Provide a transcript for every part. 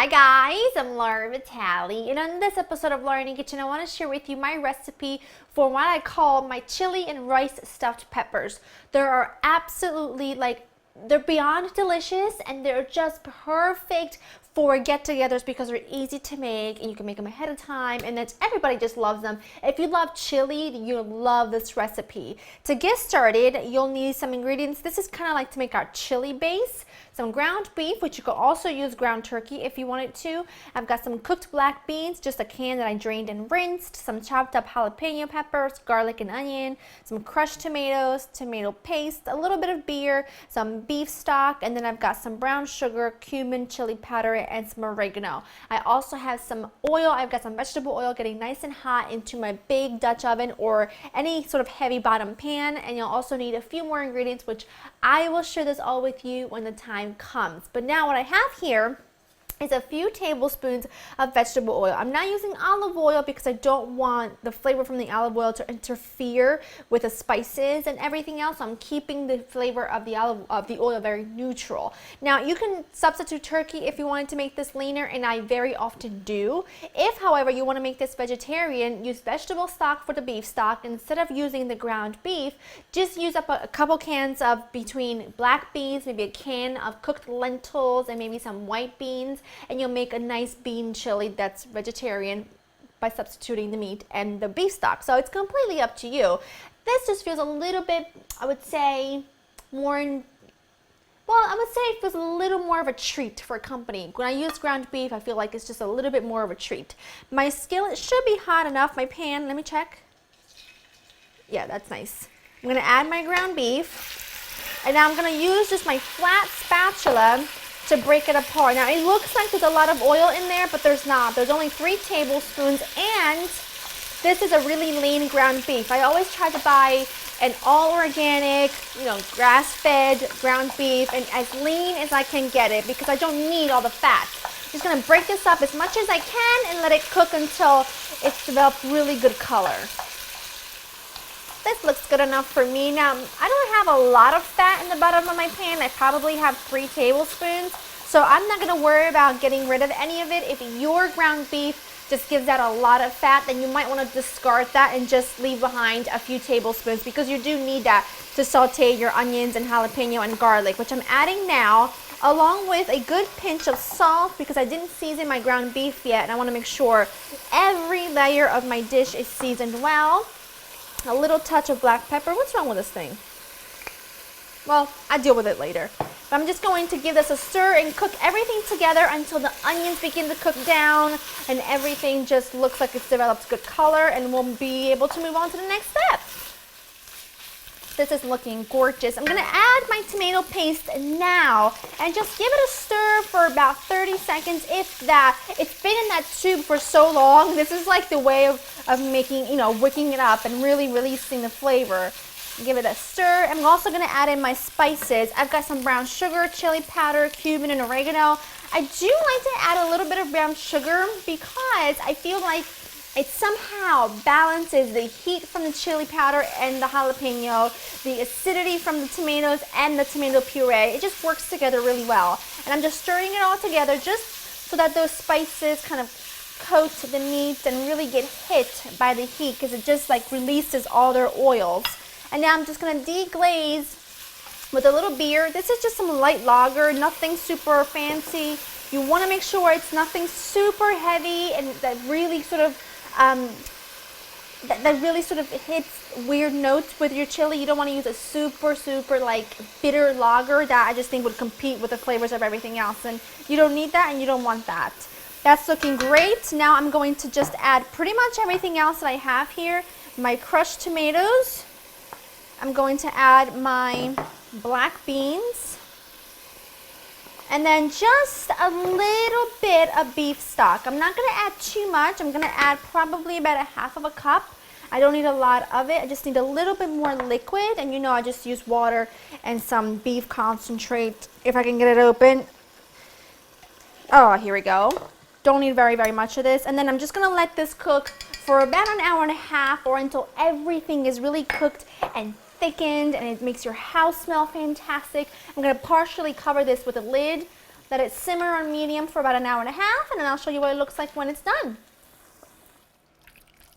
Hi guys, I'm Laura Vitale, and on this episode of Laura in the Kitchen, I want to share with you my recipe for what I call my chili and rice stuffed peppers. They're absolutely they're beyond delicious, and they're just perfect for get-togethers because they're easy to make and you can make them ahead of time, and that's everybody just loves them. If you love chili, you'll love this recipe. To get started, you'll need some ingredients. This is kind of like to make our chili base. Some ground beef, which you could also use ground turkey if you wanted to. I've got some cooked black beans, just a can that I drained and rinsed, some chopped up jalapeno peppers, garlic and onion, some crushed tomatoes, tomato paste, a little bit of beer, some beef stock, and then I've got some brown sugar, cumin, chili powder, and some oregano. I also have some oil. I've got some vegetable oil getting nice and hot into my big Dutch oven or any sort of heavy bottom pan, and you'll also need a few more ingredients, which I will share this all with you when the time comes. But now what I have here is a few tablespoons of vegetable oil. I'm not using olive oil because I don't want the flavor from the olive oil to interfere with the spices and everything else. So I'm keeping the flavor of the oil very neutral. Now you can substitute turkey if you wanted to make this leaner, and I very often do. If, however, you want to make this vegetarian, use vegetable stock for the beef stock. Instead of using the ground beef, just use up a couple cans of between black beans, maybe a can of cooked lentils, and maybe some white beans, and you'll make a nice bean chili that's vegetarian by substituting the meat and the beef stock. So it's completely up to you. This just feels a little bit, I would say, it feels a little more of a treat for company. When I use ground beef, I feel like it's just a little bit more of a treat. My skillet should be hot enough. My pan, let me check. Yeah, that's nice. I'm gonna add my ground beef, and now I'm gonna use just my flat spatula to break it apart. Now it looks like there's a lot of oil in there, but there's not. There's only 3 tablespoons, and this is a really lean ground beef. I always try to buy an all organic, grass-fed ground beef, and as lean as I can get it because I don't need all the fat. I'm just gonna break this up as much as I can and let it cook until it's developed really good color. This looks good enough for me. Now, I don't have a lot of fat in the bottom of my pan. I probably have 3 tablespoons. So I'm not going to worry about getting rid of any of it. If your ground beef just gives out a lot of fat, then you might want to discard that and just leave behind a few tablespoons, because you do need that to saute your onions and jalapeno and garlic, which I'm adding now, along with a good pinch of salt because I didn't season my ground beef yet, and I want to make sure every layer of my dish is seasoned well. A little touch of black pepper. What's wrong with this thing? Well, I'll deal with it later. But I'm just going to give this a stir and cook everything together until the onions begin to cook down and everything just looks like it's developed good color, and we'll be able to move on to the next step. This is looking gorgeous. I'm going to add my tomato paste now and just give it a stir for about 30 seconds, if that. It's been in that tube for so long. This is like the way of making, wicking it up and really releasing the flavor. Give it a stir. I'm also going to add in my spices. I've got some brown sugar, chili powder, cumin, and oregano. I do like to add a little bit of brown sugar because I feel like it somehow balances the heat from the chili powder and the jalapeno, the acidity from the tomatoes and the tomato puree. It just works together really well. And I'm just stirring it all together just so that those spices kind of coat the meat and really get hit by the heat, because it just releases all their oils. And now I'm just going to deglaze with a little beer. This is just some light lager, nothing super fancy. You want to make sure it's nothing super heavy and that really sort of hits weird notes with your chili. You don't want to use a super bitter lager that I just think would compete with the flavors of everything else, and you don't need that and you don't want that. That's looking great. Now I'm going to just add pretty much everything else that I have here. My crushed tomatoes. I'm going to add my black beans. And then just a little bit of beef stock. I'm not going to add too much. I'm going to add probably about a half of a cup. I don't need a lot of it. I just need a little bit more liquid. And I just use water and some beef concentrate if I can get it open. Oh, here we go. Don't need very, very much of this. And then I'm just going to let this cook for about an hour and a half, or until everything is really cooked and thickened and it makes your house smell fantastic. I'm going to partially cover this with a lid Let it simmer on medium for about an hour and a half, and then I'll show you what it looks like when it's done.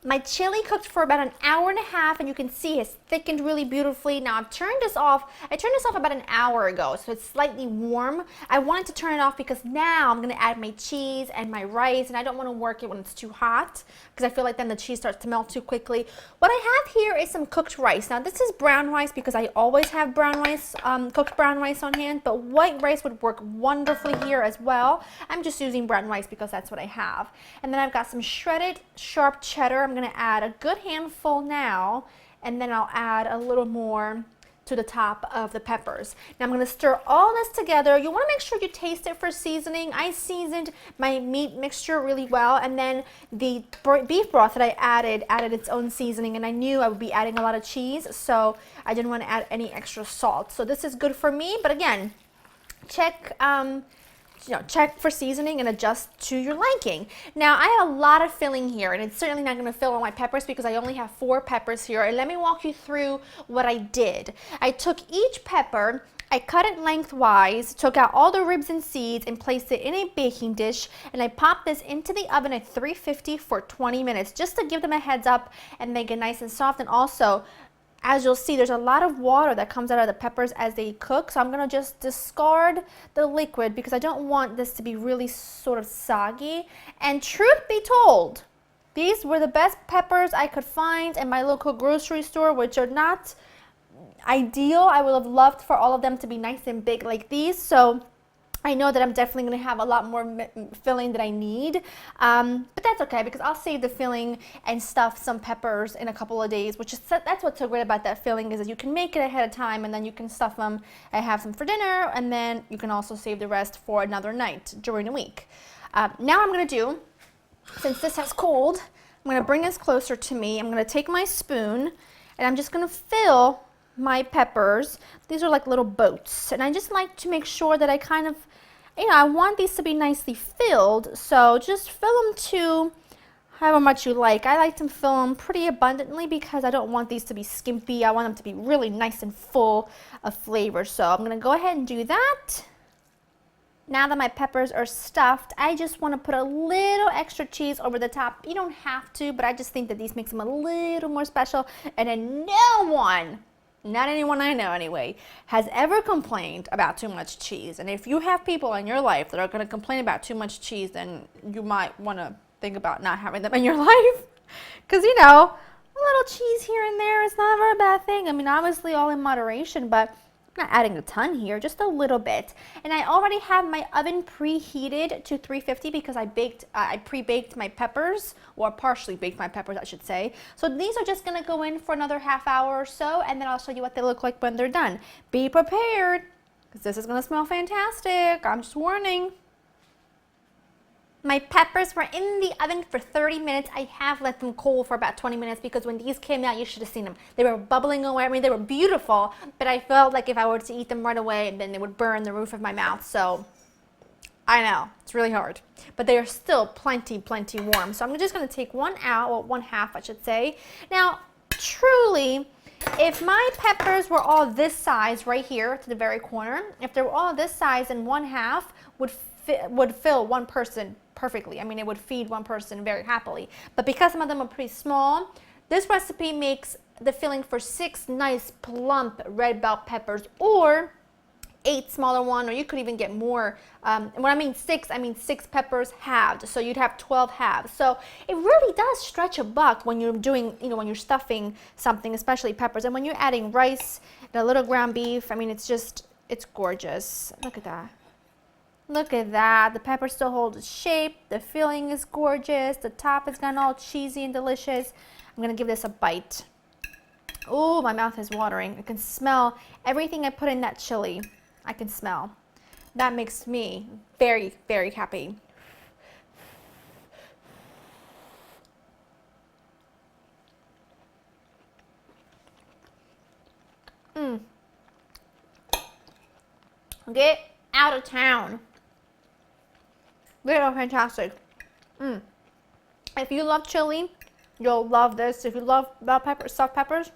My chili cooked for about an hour and a half, and you can see it's thickened really beautifully. Now I've turned this off. I turned this off about an hour ago, so it's slightly warm. I wanted to turn it off because now I'm gonna add my cheese and my rice, and I don't wanna work it when it's too hot because I feel like then the cheese starts to melt too quickly. What I have here is some cooked rice. Now this is brown rice because I always have brown rice, cooked brown rice on hand, but white rice would work wonderfully here as well. I'm just using brown rice because that's what I have. And then I've got some shredded sharp cheddar. I'm going to add a good handful now, and then I'll add a little more to the top of the peppers. Now I'm going to stir all this together. You want to make sure you taste it for seasoning. I seasoned my meat mixture really well, and then the beef broth that I added its own seasoning, and I knew I would be adding a lot of cheese, so I didn't want to add any extra salt. So this is good for me, but again, check check for seasoning and adjust to your liking. Now I have a lot of filling here, and it's certainly not going to fill all my peppers because I only have 4 peppers here. And let me walk you through what I did. I took each pepper, I cut it lengthwise, took out all the ribs and seeds, and placed it in a baking dish, and I popped this into the oven at 350 for 20 minutes just to give them a heads up and make it nice and soft. And also, as you'll see, there's a lot of water that comes out of the peppers as they cook, so I'm going to just discard the liquid because I don't want this to be really sort of soggy. And truth be told, these were the best peppers I could find in my local grocery store, which are not ideal. I would have loved for all of them to be nice and big like these, so I know that I'm definitely going to have a lot more filling that I need, but that's okay because I'll save the filling and stuff some peppers in a couple of days, which is, that's what's so great about that filling, is that you can make it ahead of time and then you can stuff them and have them for dinner, and then you can also save the rest for another night during the week. Now I'm going to do, since this has cooled, I'm going to bring this closer to me. I'm going to take my spoon and I'm just going to fill my peppers. These are like little boats, and I just like to make sure that I kind of, I want these to be nicely filled, so just fill them to however much you like. I like to fill them pretty abundantly because I don't want these to be skimpy. I want them to be really nice and full of flavor, so I'm going to go ahead and do that. Now that my peppers are stuffed, I just want to put a little extra cheese over the top. You don't have to, but I just think that these makes them a little more special, and then no one, not anyone I know anyway, has ever complained about too much cheese. And if you have people in your life that are going to complain about too much cheese, then you might want to think about not having them in your life. Because, a little cheese here and there is never a bad thing. I mean, obviously all in moderation, but I'm not adding a ton here, just a little bit. And I already have my oven preheated to 350 because I pre-baked my peppers, or partially baked my peppers, I should say. So these are just gonna go in for another half hour or so, and then I'll show you what they look like when they're done. Be prepared, because this is gonna smell fantastic. I'm just warning. My peppers were in the oven for 30 minutes. I have let them cool for about 20 minutes because when these came out, you should have seen them. They were bubbling away. I mean, they were beautiful, but I felt like if I were to eat them right away, then they would burn the roof of my mouth. So I know, it's really hard, but they are still plenty warm. So I'm just gonna take one out, well, one half, I should say. Now, truly, if my peppers were all this size right here to the very corner, if they were all this size, then one half would fill one person perfectly. I mean, it would feed one person very happily. But because some of them are pretty small, this recipe makes the filling for 6 nice plump red bell peppers, or 8 smaller one, or you could even get more. And when I mean 6 peppers halved, so you'd have 12 halves. So it really does stretch a buck when you're doing, when you're stuffing something, especially peppers. And when you're adding rice and a little ground beef, I mean, it's gorgeous. Look at that. Look at that. The pepper still holds its shape. The filling is gorgeous. The top has gotten all cheesy and delicious. I'm going to give this a bite. Oh, my mouth is watering. I can smell everything I put in that chili. I can smell. That makes me very, very happy. Get out of town. They are fantastic. If you love chili, you'll love this. If you love bell pepper, soft peppers,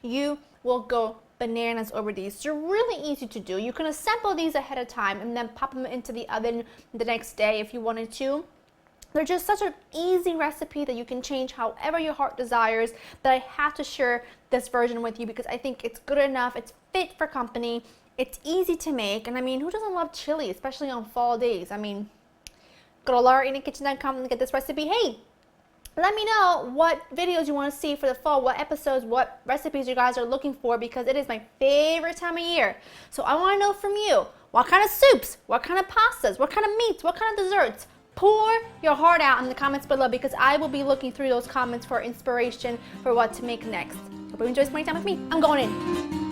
you will go bananas over these. They're really easy to do. You can assemble these ahead of time and then pop them into the oven the next day if you wanted to. They're just such an easy recipe that you can change however your heart desires, that I have to share this version with you because I think it's good enough. It's fit for company. It's easy to make. And I mean, who doesn't love chili, especially on fall days? I mean, go to laurainthekitchen.com and get this recipe. Hey, let me know what videos you want to see for the fall, what episodes, what recipes you guys are looking for, because it is my favorite time of year. So I want to know from you, what kind of soups, what kind of pastas, what kind of meats, what kind of desserts? Pour your heart out in the comments below because I will be looking through those comments for inspiration for what to make next. Hope you enjoy spending time with me. I'm going in.